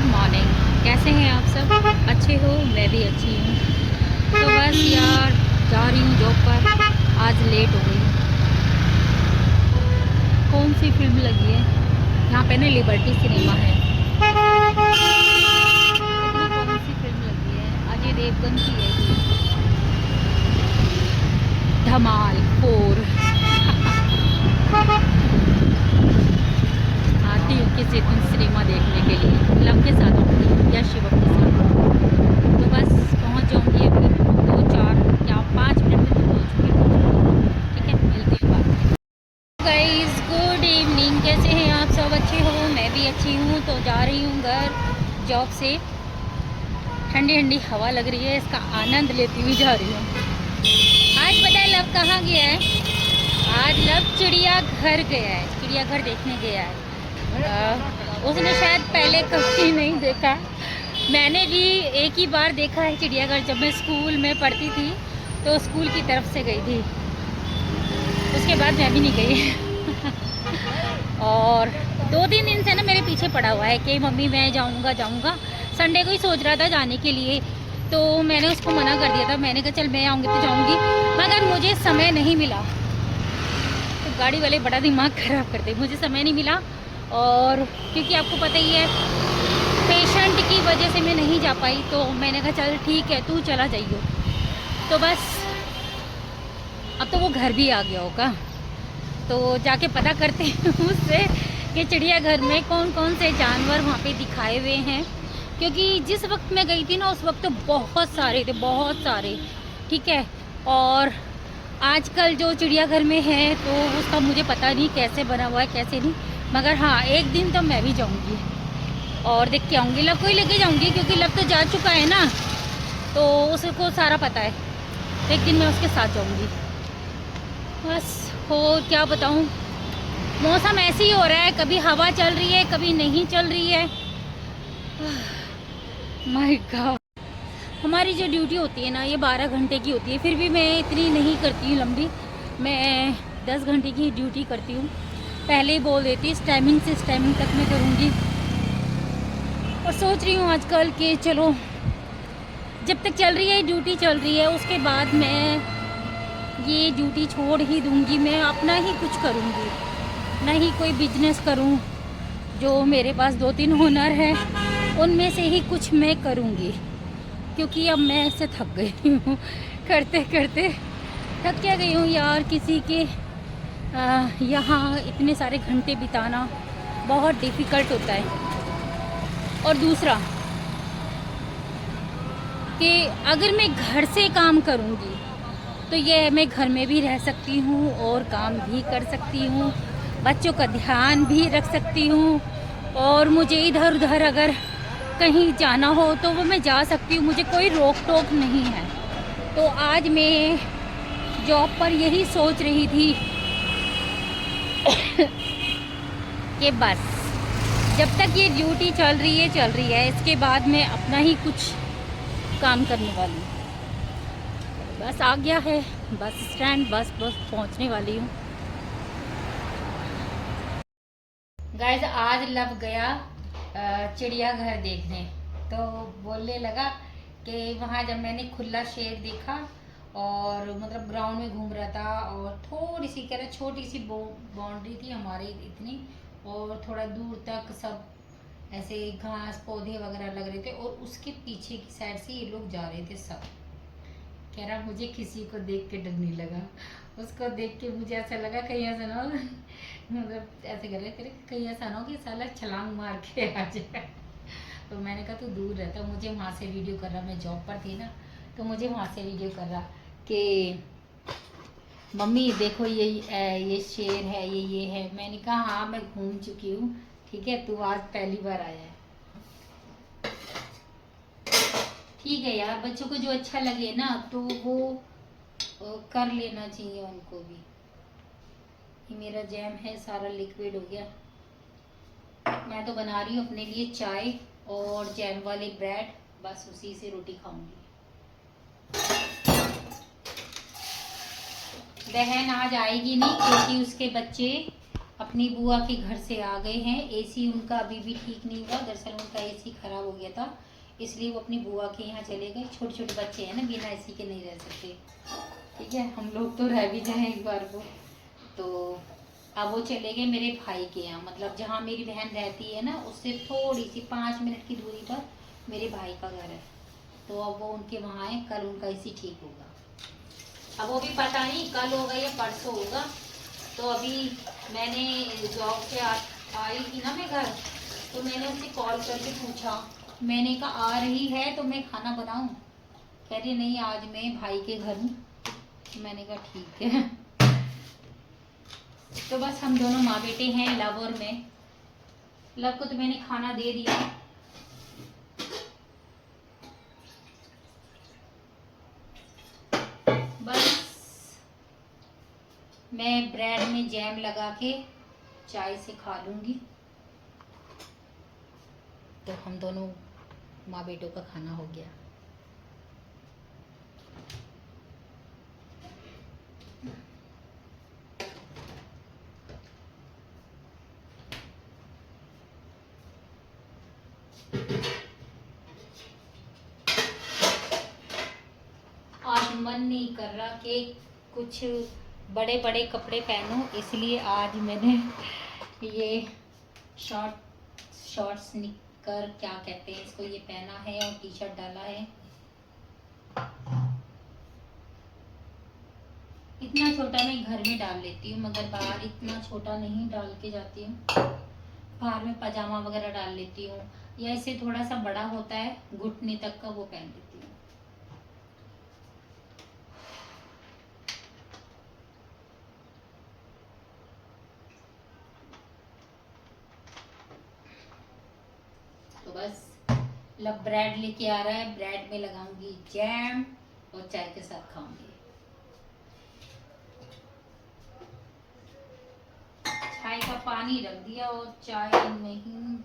Good morning. कैसे हैं आप सब? अच्छे हो? मैं भी अच्छी हूँ। तो बस यार जा रही हूँ जॉब पर। आज लेट हो गई। कौन सी फिल्म लगी है यहाँ पे? ना लिबर्टी सिनेमा है। पता नहीं कौन सी फिल्म लगी है। अजय देवगन की है ये, धमाल 4। आती हूँ किसी दिन सिनेमा देखने के लिए, लव के साथ आऊँगी या शिवम के साथ। तो बस पहुँच जाऊँगी अभी 2-4 या 5 मिनट में तो पहुँचूँगी। ठीक है, मिलती हूँ बाद। गाइस गुड इवनिंग, कैसे हैं आप सब? अच्छे हो? मैं भी अच्छी हूँ। तो जा रही हूँ घर जॉब से। ठंडी ठंडी हवा लग रही है, इसका आनंद लेती हुई जा रही हूँ। आज पता है लव कहाँ गया है? आज लव चिड़ियाघर गया है, चिड़ियाघर देखने गया है। उसने शायद पहले कभी नहीं देखा। मैंने भी एक ही बार देखा है चिड़ियाघर, जब मैं स्कूल में पढ़ती थी तो स्कूल की तरफ से गई थी। उसके बाद मैं भी नहीं गई। और 2-3 दिन से ना मेरे पीछे पड़ा हुआ है कि मम्मी मैं जाऊंगा जाऊंगा। संडे को ही सोच रहा था जाने के लिए, तो मैंने उसको मना कर दिया था। मैंने कहा चल मैं आऊँगी तो जाऊँगी, मगर मुझे समय नहीं मिला। तो गाड़ी वाले बड़ा दिमाग ख़राब करते, मुझे समय नहीं मिला। और क्योंकि आपको पता ही है पेशेंट की वजह से मैं नहीं जा पाई, तो मैंने कहा चल ठीक है तू चला जाइयो। तो बस अब तो वो घर भी आ गया होगा, तो जाके पता करते हैं उससे कि चिड़ियाघर में कौन कौन से जानवर वहाँ पे दिखाए हुए हैं। क्योंकि जिस वक्त मैं गई थी ना उस वक्त तो बहुत सारे थे, बहुत सारे। ठीक है, और आजकल जो चिड़ियाघर में है तो उसका मुझे पता नहीं कैसे बना हुआ है कैसे नहीं, मगर हाँ एक दिन तो मैं भी जाऊंगी और देख के आऊँगी। लव को ही लेके जाऊंगी क्योंकि लव तो जा चुका है ना, तो उसको सारा पता है। तो एक दिन मैं उसके साथ जाऊंगी। बस हो क्या बताऊँ, मौसम ऐसे ही हो रहा है, कभी हवा चल रही है कभी नहीं चल रही है। माय गॉड, हमारी जो ड्यूटी होती है ना ये 12 घंटे की होती है, फिर भी मैं इतनी नहीं करती हूँ लंबी। मैं 10 घंटे की ड्यूटी करती हूँ। पहले ही बोल देती इस टाइमिंग से इस टाइमिंग तक मैं करूँगी। और सोच रही हूँ आजकल कि चलो जब तक चल रही है ड्यूटी चल रही है, उसके बाद मैं ये ड्यूटी छोड़ ही दूँगी। मैं अपना ही कुछ करूँगी, ना ही कोई बिजनेस करूँ। जो मेरे पास 2-3 हुनर है उनमें से ही कुछ मैं करूँगी, क्योंकि अब मैं ऐसे थक गई हूँ। करते करते थक क्या गई हूँ यार। किसी के यहाँ इतने सारे घंटे बिताना बहुत डिफ़िकल्ट होता है। और दूसरा कि अगर मैं घर से काम करूँगी तो ये मैं घर में भी रह सकती हूँ और काम भी कर सकती हूँ, बच्चों का ध्यान भी रख सकती हूँ। और मुझे इधर उधर अगर कहीं जाना हो तो वो मैं जा सकती हूँ, मुझे कोई रोक टोक नहीं है। तो आज मैं जॉब पर यही सोच रही थी कि बस जब तक ये ड्यूटी चल रही है, इसके बाद मैं अपना ही कुछ काम करने वाली हूँ। बस आ गया है बस स्टैंड, बस पहुँचने वाली हूँ। गाइस आज लव गया चिड़ियाघर देखने, तो बोलने लगा कि वहाँ जब मैंने खुला शेर देखा और मतलब ग्राउंड में घूम रहा था और थोड़ी सी कह रहा छोटी सी बाउंड्री थी हमारी इतनी, और थोड़ा दूर तक सब ऐसे घास पौधे वगैरह लग रहे थे, और उसके पीछे की साइड से ये लोग जा रहे थे सब। कह रहा मुझे किसी को देख के डर नहीं लगा, उसको देख के मुझे ऐसा लगा कहीं ऐसा ना हो मतलब ऐसे कर रहे थे कहीं ऐसा ना हो कि साला छलांग मार के आ जाए। तो मैंने कहा तू दूर रहता, मुझे वहाँ से वीडियो कर रहा, मैं जॉब पर थी ना तो मुझे वहाँ से वीडियो कर रहा कि मम्मी देखो ये शेर है, ये है। मैंने कहा हाँ मैं घूम चुकी हूँ, ठीक है तू आज पहली बार आया है। ठीक है यार, बच्चों को जो अच्छा लगे ना तो वो कर लेना चाहिए उनको भी। ये मेरा जैम है सारा लिक्विड हो गया। मैं तो बना रही हूँ अपने लिए चाय और जैम वाले ब्रेड, बस उसी से रोटी खाऊंगी। बहन आज आएगी नहीं क्योंकि उसके बच्चे अब अपनी बुआ के घर से आ गए हैं। एसी उनका अभी भी ठीक नहीं हुआ, दरअसल उनका एसी खराब हो गया था, इसलिए वो अपनी बुआ के यहाँ चले गए। छोटे छोटे बच्चे हैं ना, बिना एसी के नहीं रह सकते। ठीक है, हम लोग तो रह भी जाएं एक बार को। तो अब वो चले गए मेरे भाई के यहाँ, मतलब जहाँ मेरी बहन रहती है ना, उससे थोड़ी सी 5 मिनट की दूरी पर मेरे भाई का घर है। तो अब वो उनके वहाँ है, कल उनका एसी ठीक होगा। अब वो भी पता नहीं कल होगा या परसों होगा। तो अभी मैंने जॉब से आई थी ना मैं घर, तो मैंने उससे कॉल करके पूछा, मैंने कहा आ रही है तो मैं खाना बनाऊं? कह रही नहीं, आज मैं भाई के घर हूँ। मैंने कहा ठीक है। तो बस हम दोनों माँ बेटे हैं, लव और मैं। लव को तो मैंने खाना दे दिया। बस मैं ब्रेड में जैम लगा के चाय से खा लूंगी। तो हम दोनों माँ बेटों का खाना हो गया। आज मन नहीं कर रहा कि कुछ बड़े बड़े कपड़े पहनूं, इसलिए आज मैंने ये शॉर्ट्स निकर क्या कहते हैं इसको, ये पहना है और टी शर्ट डाला है। इतना छोटा मैं घर में डाल लेती हूँ, मगर बाहर इतना छोटा नहीं डाल के जाती हूँ। बाहर में पजामा वगैरह डाल लेती हूँ, या इससे थोड़ा सा बड़ा होता है घुटने तक का, वो पहन लेती हूँ। तो बस लब ब्रेड लेके आ रहा है, ब्रेड में लगाऊंगी जैम और चाय के साथ खाऊंगी। चाय का पानी रख दिया और चाय नहीं,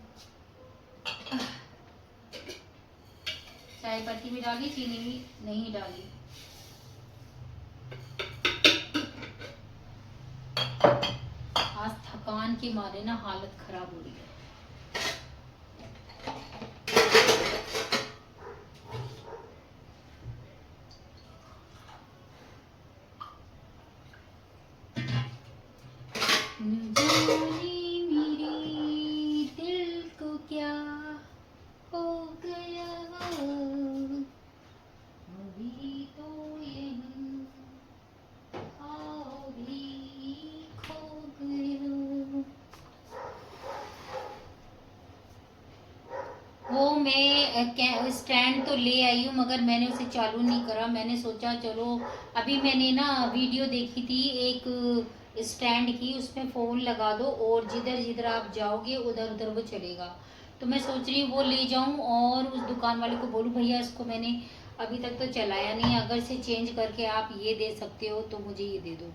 चाय पत्ती भी डाली, चीनी भी नहीं डाली। आज थकान के मारे ना हालत खराब हो रही है। मेरे दिल को क्या हो गया, अभी तो यहीं आओ भी खो गया। वो मैं स्टैंड तो ले आई हूँ, मगर मैंने उसे चालू नहीं करा। मैंने सोचा चलो, अभी मैंने ना वीडियो देखी थी एक स्टैंड की, उसमें फ़ोन लगा दो और जिधर जिधर आप जाओगे उधर उधर वो चलेगा। तो मैं सोच रही हूँ वो ले जाऊँ और उस दुकान वाले को बोलूँ, भैया इसको मैंने अभी तक तो चलाया नहीं, अगर से चेंज करके आप ये दे सकते हो तो मुझे ये दे दो,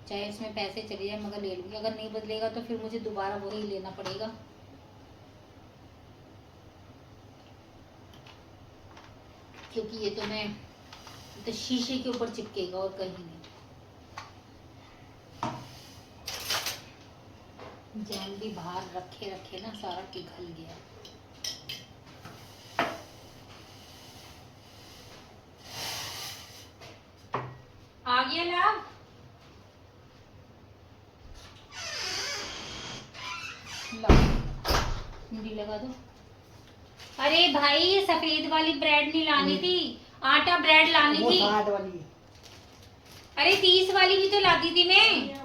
चाहे उसमें पैसे चले जाए मगर ले लूँगी। अगर नहीं बदलेगा तो फिर मुझे दोबारा वही लेना पड़ेगा, क्योंकि ये तो मैं तो शीशे के ऊपर चिपकेगा और कहीं नहीं। जैम भी बाहर रखे रखे ना सारा पिघल गया। आ गया लाभ, हिंदी लगा दो। अरे भाई ये सफेद वाली ब्रेड नहीं लानी थी, आटा ब्रेड लानी थी। वाली। अरे 30 वाली भी तो लाती थी मैं।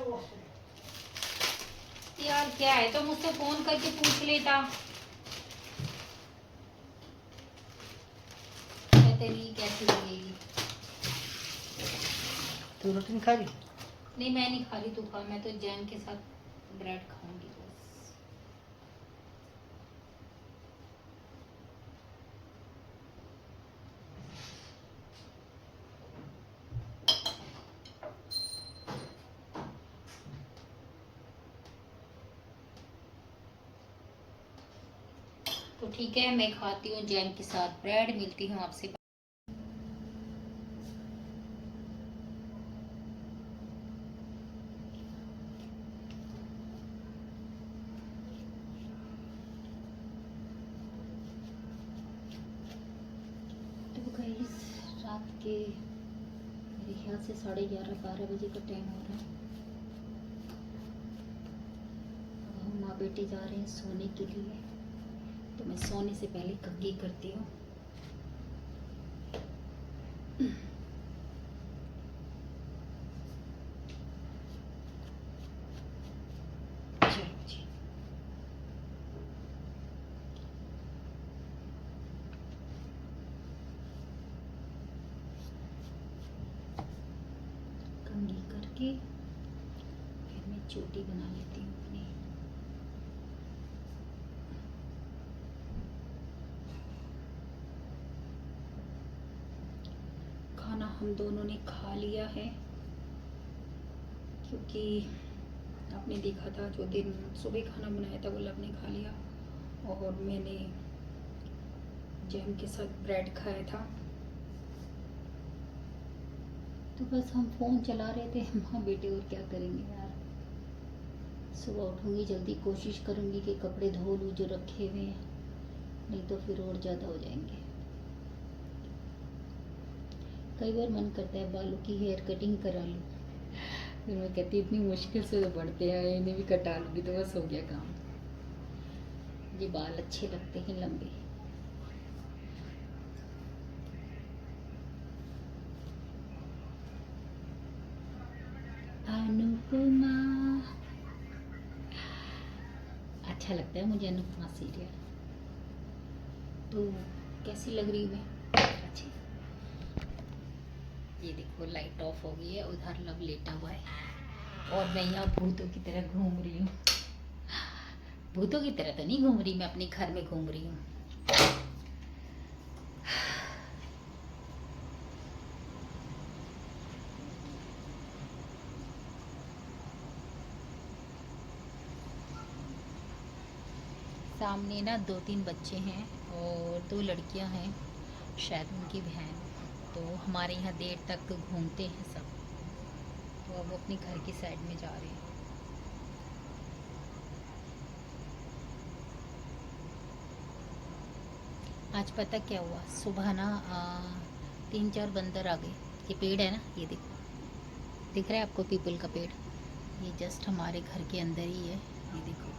यार क्या है, तो मुझसे फोन करके पूछ लेता। तेरी कैसी लगेगी? तू रोटी खा रही? नहीं मैं नहीं खा रही, तू खा। मैं तो जैम के साथ ब्रेड खाऊंगी बस। तो ठीक है, मैं खाती हूँ जैम के साथ ब्रेड। मिलती हूँ आपसे। रात के मेरे ख्याल से 11:30-12 बजे का टाइम हो रहा है। अब हम माँ बेटे जा रहे हैं सोने के लिए, तो मैं सोने से पहले कंघी करती हूँ। कंघी करके फिर मैं चोटी बना लेती हूँ अपनी। खाना हम दोनों ने खा लिया है, क्योंकि आपने देखा था जो दिन सुबह खाना बनाया था वो लव ने खा लिया और मैंने जैम के साथ ब्रेड खाया था। तो बस हम फ़ोन चला रहे थे माँ बेटे, और क्या करेंगे यार। सुबह उठूँगी जल्दी, कोशिश करूँगी कि कपड़े धो लूँ जो रखे हुए हैं, नहीं तो फिर और ज़्यादा हो जाएंगे। कई बार मन करता है बालों की हेयर कटिंग करा लूँ, फिर मैं कहती इतनी मुश्किल से तो बढ़ते हैं, इन्हें भी कटा लूँगी तो बस हो गया काम। ये बाल अच्छे लगते हैं लंबे। अनुपमा, अच्छा लगता है मुझे अनुपमा सीरियल। तो कैसी लग रही मैं? अच्छी। ये देखो लाइट ऑफ हो गई है, उधर लव लेटा हुआ है और मैं यहाँ भूतों की तरह घूम रही हूँ। भूतों की तरह तो नहीं घूम रही, मैं अपने घर में घूम रही हूँ। सामने ना 2-3 बच्चे हैं और 2 लड़कियां हैं, शायद उनकी बहन। तो हमारे यहाँ देर तक घूमते हैं सब, तो अब वो अपने घर की साइड में जा रहे हैं। आज पता क्या हुआ, सुबह ना 3-4 बंदर आ गए। ये पेड़ है ना, ये देखो, दिख रहा है आपको पीपल का पेड़? ये जस्ट हमारे घर के अंदर ही है, ये देखो,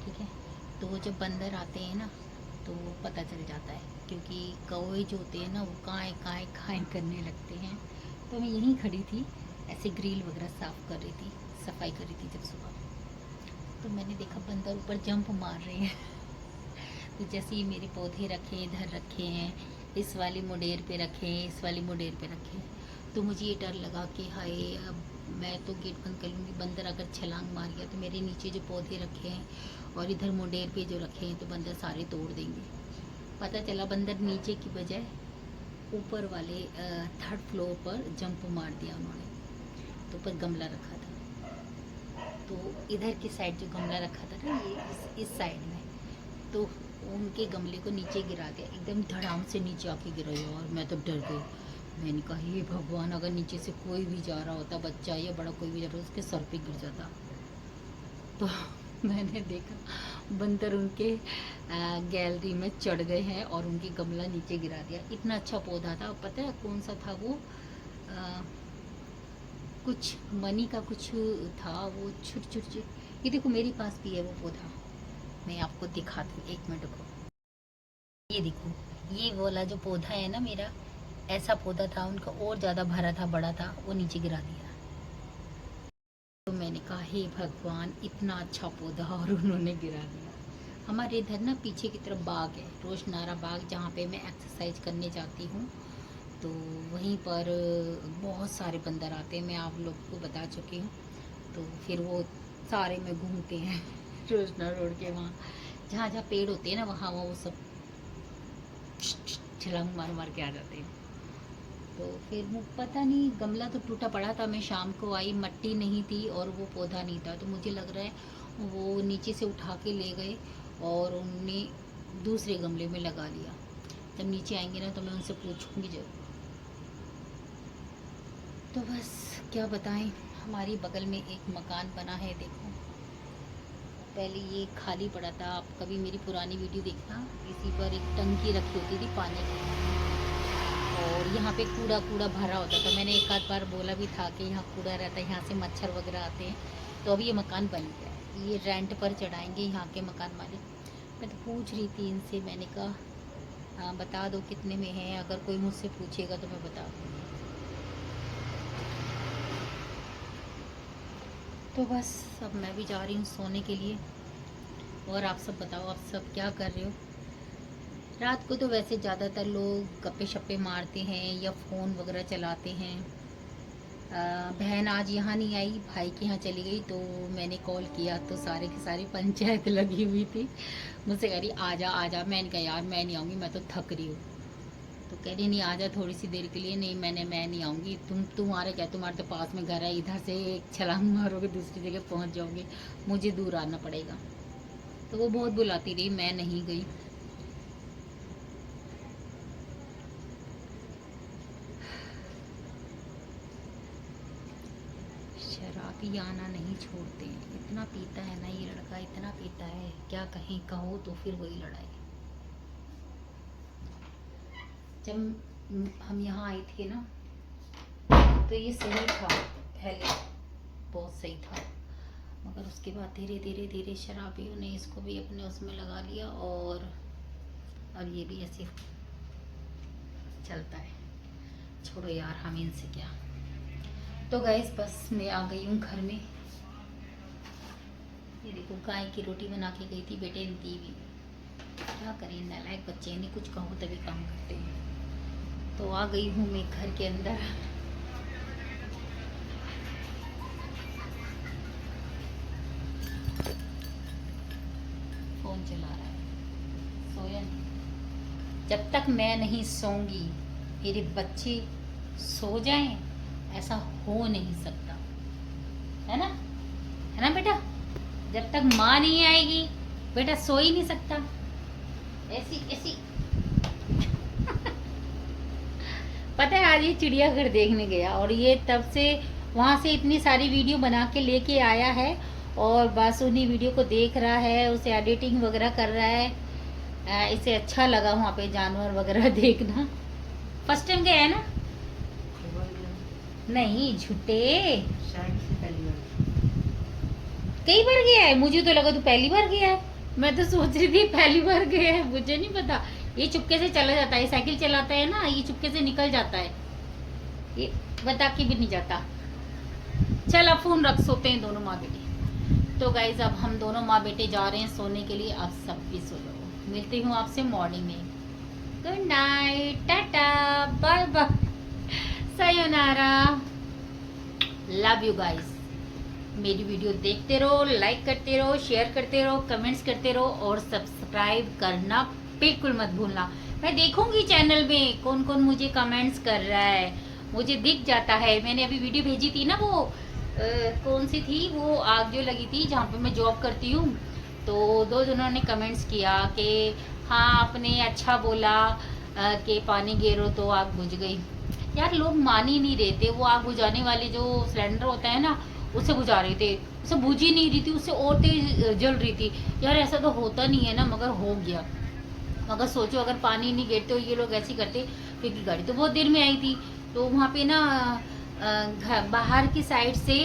ठीक है। तो जब बंदर आते हैं ना तो पता चल जाता है, क्योंकि कौवे जो होते हैं ना वो काएँ काएँ काएँ करने लगते हैं। तो मैं यहीं खड़ी थी, ऐसे ग्रिल वगैरह साफ़ कर रही थी, सफाई कर रही थी जब सुबह, तो मैंने देखा बंदर ऊपर जंप मार रहे हैं। तो जैसे ये मेरे पौधे रखे हैं, इधर रखे हैं, इस वाली मुडेर पे रखे हैं, इस वाली मुडेर पे रखे हैं, तो मुझे ये डर लगा कि हाय अब मैं तो गेट बंद कर लूँगी, बंदर अगर छलांग मार गया तो मेरे नीचे जो पौधे रखे हैं और इधर मुडेर पे जो रखे हैं तो बंदर सारे तोड़ देंगे। पता चला बंदर नीचे की बजाय ऊपर वाले 3rd फ्लोर पर जंप मार दिया उन्होंने। तो ऊपर गमला रखा था, तो इधर की साइड जो गमला रखा था ना, ये इस साइड में, तो उनके गमले को नीचे गिरा दिया, एकदम धड़ाम से नीचे आके गिरा। और मैं तो डर गई, मैंने कहा हे भगवान, अगर नीचे से कोई भी जा रहा होता, बच्चा या बड़ा कोई भी जा रहा होता, उसके सर पे गिर जाता। तो मैंने देखा बंदर उनके गैलरी में चढ़ गए हैं और उनकी गमला नीचे गिरा दिया। इतना अच्छा पौधा था, पता है कौन सा था वो? कुछ मनी का कुछ था, वो छोटे, ये देखो मेरे पास भी है वो पौधा, मैं आपको दिखाती हूँ, 1 मिनट को। ये देखो, ये वाला जो पौधा है ना मेरा, ऐसा पौधा था उनका, और ज़्यादा भरा था, बड़ा था, वो नीचे गिरा दिया। तो मैंने कहा हे भगवान, इतना अच्छा पौधा और उन्होंने गिरा दिया। हमारे इधर ना पीछे की तरफ बाग है, रोशनारा बाग, जहाँ पे मैं एक्सरसाइज करने जाती हूँ। तो वहीं पर बहुत सारे बंदर आते हैं, मैं आप लोग को बता चुकी हूँ। तो फिर वो सारे में घूमते हैं रोशना रोड के वहाँ, जहाँ जहाँ पेड़ होते हैं ना, वहाँ वो सब छलांग मार मार के आ जाते हैं। तो फिर वो पता नहीं, गमला तो टूटा पड़ा था, मैं शाम को आई, मिट्टी नहीं थी और वो पौधा नहीं था, तो मुझे लग रहा है वो नीचे से उठा के ले गए और उनने दूसरे गमले में लगा लिया। जब नीचे आएंगे ना तो मैं उनसे पूछूंगी जरूर। तो बस क्या बताएं, हमारी बगल में एक मकान बना है, देखो पहले ये खाली पड़ा था। आप कभी मेरी पुरानी वीडियो देखना, इसी पर एक टंकी रखी होती थी पानी की, और यहाँ पे कूड़ा कूड़ा भरा होता था। मैंने एक आध बार बोला भी था कि यहाँ कूड़ा रहता है, यहाँ से मच्छर वगैरह आते हैं। तो अभी ये मकान बन गया है, ये रेंट पर चढ़ाएंगे यहाँ के मकान मालिक। मैं तो पूछ रही थी इनसे, मैंने कहा हाँ बता दो कितने में है, अगर कोई मुझसे पूछेगा तो मैं बता दूँगी। तो बस अब मैं भी जा रही हूँ सोने के लिए। और आप सब बताओ, आप सब क्या कर रहे हो? रात को तो वैसे ज़्यादातर लोग गप्पे शप्पे मारते हैं या फ़ोन वगैरह चलाते हैं। बहन आज यहाँ नहीं आई, भाई के यहाँ चली गई। तो मैंने कॉल किया तो सारे की सारी पंचायत लगी हुई थी, मुझसे कह रही आजा आजा। मैंने कहा यार मैं नहीं आऊँगी, मैं तो थक रही हूँ। तो कह रही नहीं आजा थोड़ी सी देर के लिए। नहीं मैं नहीं आऊँगी, तुम्हारे क्या, तुम्हारे तो पास में घर है, इधर से एक छलांग मारोगे दूसरी जगह पहुँच जाओगे, मुझे दूर आना पड़ेगा। तो वो बहुत बुलाती रही, मैं नहीं गई। शराबी आना नहीं छोड़ते, इतना पीता है ना ये लड़का, इतना पीता है, क्या कहीं कहो तो फिर वही लड़ाई। जब हम यहाँ आए थे ना तो ये सही था, पहले बहुत सही था, मगर उसके बाद धीरे धीरे धीरे शराबियों ने इसको भी अपने उसमें लगा लिया और अब ये भी ऐसे चलता है। छोड़ो यार, हम इनसे क्या। तो गाइस बस मैं आ गई हूँ घर में। ये देखो गाय की रोटी बना के गई थी, बेटे ने दी भी। क्या करें, नालायक बच्चे, नहीं कुछ कहो तभी काम करते हैं। तो आ गई हूँ मैं घर के अंदर। फोन चला रहा है, सोया नहीं। जब तक मैं नहीं सोऊंगी मेरे बच्चे सो जाएं, ऐसा हो नहीं सकता, है ना बेटा। जब तक माँ नहीं आएगी बेटा सो ही नहीं सकता। ऐसी पता है आज ये चिड़ियाघर देखने गया और ये तब से वहां से इतनी सारी वीडियो बना के लेके आया है और बस उन्हीं वीडियो को देख रहा है, उसे एडिटिंग वगैरह कर रहा है। इसे अच्छा लगा वहाँ पे जानवर वगैरह देखना। फर्स्ट टाइम गया है ना? नहीं झूठे, कई बार गया है, मुझे तो लगा तू पहली बार गया है। मैं तो सोच रही थी पहली बार गया है, मुझे नहीं पता। ये चुपके से चला जाता है, साइकिल चलाता है ना, ये चुपके से निकल जाता है, ये बता के भी नहीं जाता। चल अब फोन रख, सोते हैं दोनों माँ बेटे। तो गाइज अब हम दोनों माँ बेटे जा रहे हैं सोने के लिए। आप सब भी सो जाओ, मिलती हूँ आपसे मॉर्निंग में। Good night, tata, bye bye, sayonara, love you guys. मेरी वीडियो देखते रहो, लाइक करते रहो, शेयर करते रहो, कमेंट्स करते रहो और सब्सक्राइब करना बिल्कुल मत भूलना। मैं देखूंगी चैनल में कौन कौन मुझे कमेंट्स कर रहा है, मुझे दिख जाता है। मैंने अभी वीडियो भेजी थी ना, वो कौन सी थी वो, आग जो लगी थी जहाँ पे मैं जॉब करती हूँ। तो दो जनों ने कमेंट्स किया कि हाँ आपने अच्छा बोला कि पानी गिरो तो आग बुझ गई। यार लोग मान ही नहीं रहते, वो आग बुझाने वाले जो सिलेंडर होता है ना उसे बुझा रहे थे, उसे बुझ ही नहीं रही थी, उससे और तेज जल रही थी। यार ऐसा तो होता नहीं है ना, मगर हो गया। मगर सोचो अगर पानी नहीं गिरते तो ये लोग ऐसे करते, क्योंकि गाड़ी तो बहुत देर में आई थी। तो वहाँ पे ना बाहर की साइड से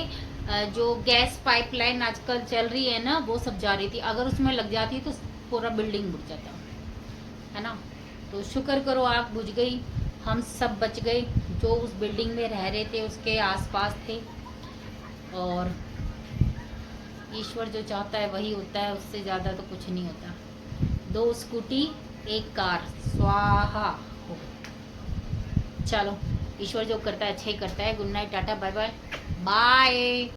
जो गैस पाइपलाइन आजकल चल रही है ना वो सब जा रही थी, अगर उसमें लग जाती तो पूरा बिल्डिंग बुझ जाता, है ना। तो शुक्र करो आग बुझ गई, हम सब बच गए जो उस बिल्डिंग में रह रहे थे उसके आसपास थे। और ईश्वर जो चाहता है वही होता है, उससे ज़्यादा तो कुछ नहीं होता। 2 स्कूटी 1 कार स्वाहा हो। चलो ईश्वर जो करता है अच्छा ही करता है। Good night, tata, bye bye bye.